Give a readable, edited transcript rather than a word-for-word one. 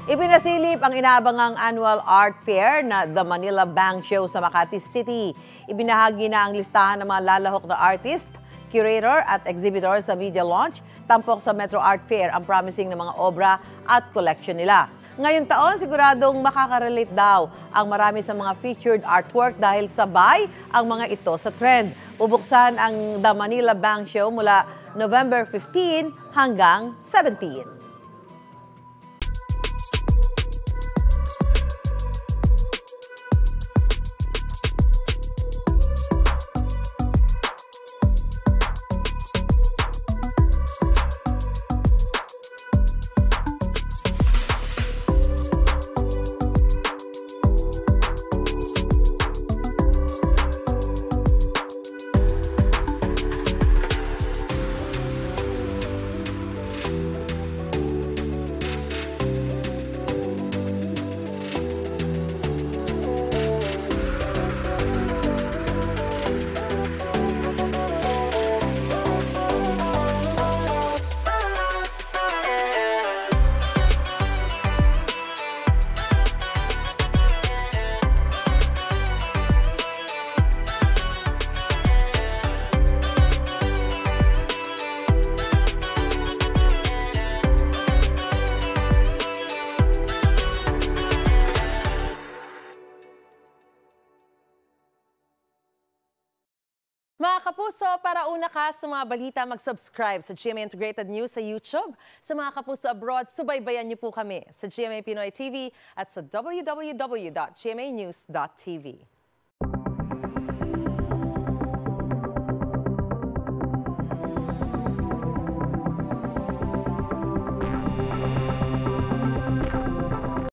Ipinasilip ang inaabangang annual art fair na The Manila Bank Show sa Makati City. Ibinahagi na ang listahan ng mga lalahok na artist, curator at exhibitor sa media launch. Tampok sa Metro Art Fair ang promising ng mga obra at collection nila. Ngayong taon, siguradong makaka-relate daw ang marami sa mga featured artwork dahil sabay ang mga ito sa trend. Bubuksan ang The Manila Bank Show mula November 15 hanggang 17. Mga kapuso, para una ka sa mga balita, mag-subscribe sa GMA Integrated News sa YouTube. Sa mga kapuso abroad, subaybayan niyo po kami sa GMA Pinoy TV at sa www.gmanews.tv.